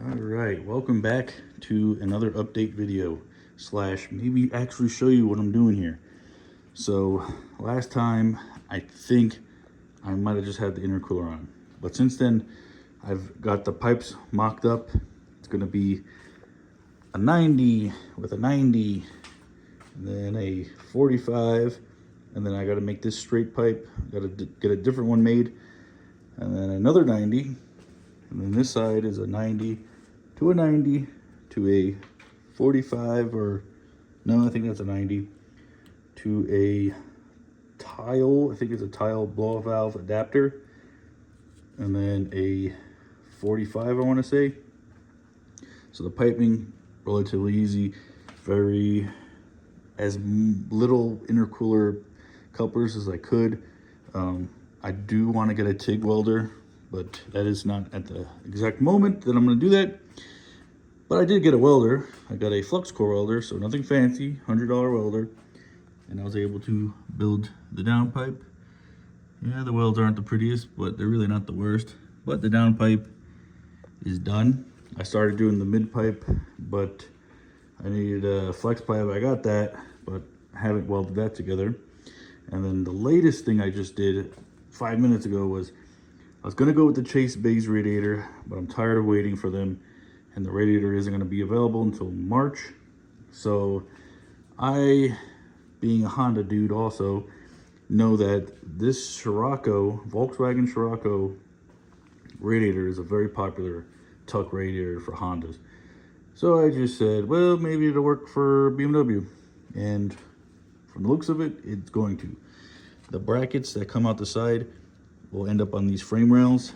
All right, welcome back to another update video slash maybe actually show you what I'm doing here. So last time I think I might have just had the intercooler on, but since then I've got the pipes mocked up. It's gonna be a 90 with a 90, and then a 45, and then I got to make this straight pipe. Got to get a different one made, and then another 90. And then this side is a 90 to a 90 to a 45, or no, I think that's a 90 to a tile. I think it's a tile blow valve adapter, and then a 45, I want to say. So the piping relatively easy, very as little intercooler couplers as I could. I do want to get a TIG welder, but that is not at the exact moment that I'm going to do that. But I did get a welder. I got a flux core welder, so nothing fancy, $100 welder, and I was able to build the downpipe. Yeah, the welds aren't the prettiest, but they're really not the worst. But the downpipe is done. I started doing the mid pipe, but I needed a flex pipe. I got that, but I haven't welded that together. And then the latest thing I just did 5 minutes ago was I was gonna go with the Chase base radiator, but I'm tired of waiting for them, and the radiator isn't gonna be available until March. So I, being a Honda dude also, know that this Scirocco, Volkswagen Scirocco radiator is a very popular tuck radiator for Hondas. So I just said, well, maybe it'll work for BMW. And from the looks of it, it's going to. The brackets that come out the side will end up on these frame rails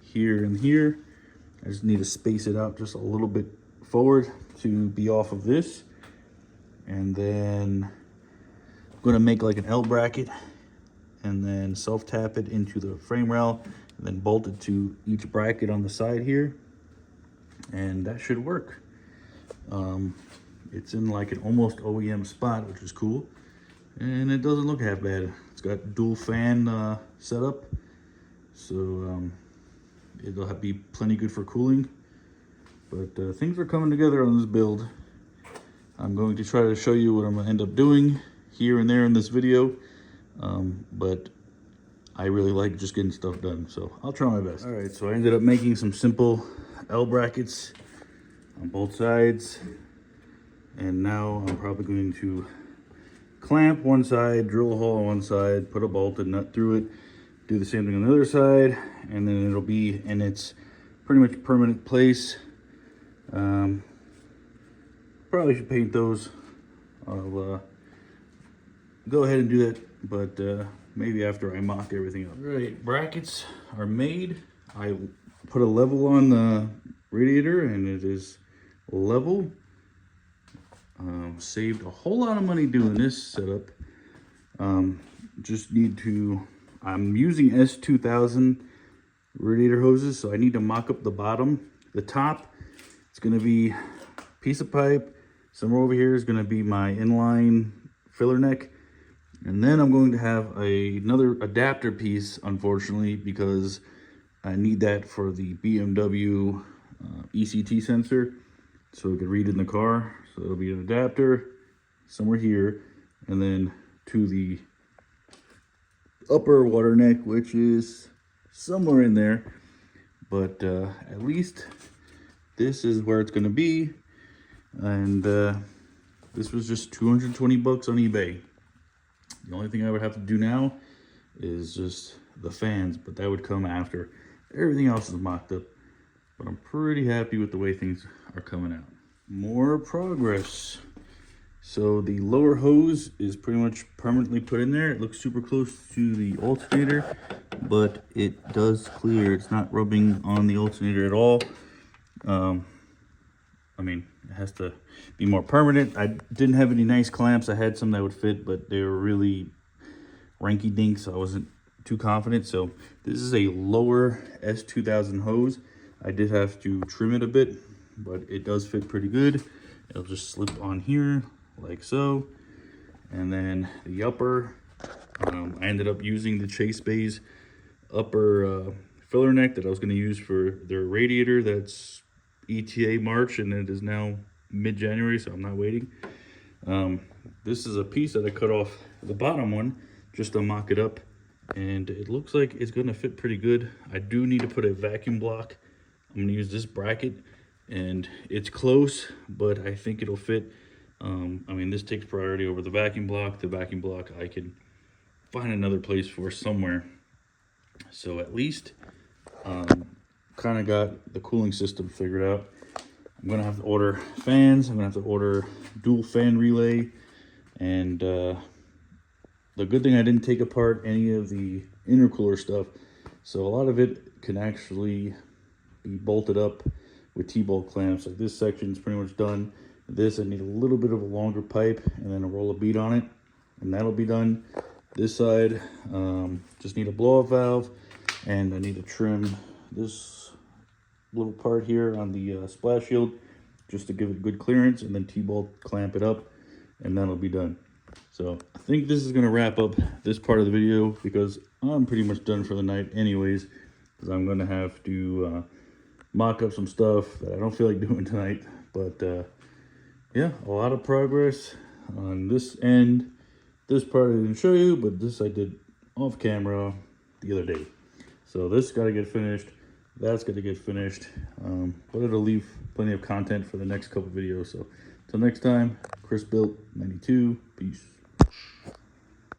here and here. I just need to space it out just a little bit forward to be off of this. And then I'm gonna make like an L bracket and then self-tap it into the frame rail and then bolt it to each bracket on the side here. And that should work. It's in like an almost OEM spot, which is cool. And it doesn't look half bad. It's got dual fan setup, so it'll be plenty good for cooling. But things are coming together on this build. I'm going to try to show you what I'm gonna end up doing here and there in this video, but I really like just getting stuff done, so I'll try my best. All right, so I ended up making some simple L brackets on both sides, and now I'm probably going to clamp one side, drill a hole on one side, put a bolted nut through it, do the same thing on the other side, and then it'll be in its pretty much permanent place. Probably should paint those. I'll go ahead and do that, but maybe after I mock everything up. All right, brackets are made. I put a level on the radiator and it is level. Saved a whole lot of money doing this setup. Just need to, I'm using S2000 radiator hoses, so I need to mock up the bottom. The top, it's gonna be a piece of pipe. Somewhere over here is gonna be my inline filler neck. And then I'm going to have another adapter piece, unfortunately, because I need that for the BMW ECT sensor, so we can read in the car. So it'll be an adapter somewhere here, and then to the upper water neck, which is somewhere in there. But at least this is where it's going to be. And this was just 220 bucks on eBay. The only thing I would have to do now is just the fans, but that would come after everything else is mocked up. But I'm pretty happy with the way things are coming out. More progress. So the lower hose is pretty much permanently put in there. It looks super close to the alternator, but it does clear. It's not rubbing on the alternator at all. I mean, it has to be more permanent. I didn't have any nice clamps. I had some that would fit, but they were really ranky dink, so I wasn't too confident. So this is a lower S2000 hose. I did have to trim it a bit, but it does fit pretty good. It'll just slip on here like so. And then the upper, I ended up using the Chase base upper filler neck that I was going to use for their radiator. That's ETA March, and it is now mid-January, so I'm not waiting. This is a piece that I cut off the bottom one just to mock it up, and it looks like it's gonna fit pretty good. I do need to put a vacuum block. I'm gonna use this bracket, and it's close, but I think it'll fit. I mean, this takes priority over the vacuum block. The vacuum block I can find another place for somewhere. So at least kind of got the cooling system figured out. I'm gonna have to order fans. I'm gonna have to order dual fan relay, and the good thing I didn't take apart any of the intercooler stuff, so a lot of it can actually be bolted up with T-bolt clamps. Like this section's pretty much done. This I need a little bit of a longer pipe and then a roll of bead on it, and that'll be done. This side just need a blow-off valve, and I need to trim this little part here on the splash shield just to give it good clearance, and then T-bolt clamp it up, and that'll be done. So I think this is going to wrap up this part of the video, because I'm pretty much done for the night anyways, because I'm going to have to mock up some stuff that I don't feel like doing tonight. But yeah, a lot of progress on this end. This part I didn't show you, but this I did off camera the other day. So this got to get finished. That's got to get finished. But it'll leave plenty of content for the next couple videos. So until next time, Chris Built 92. Peace.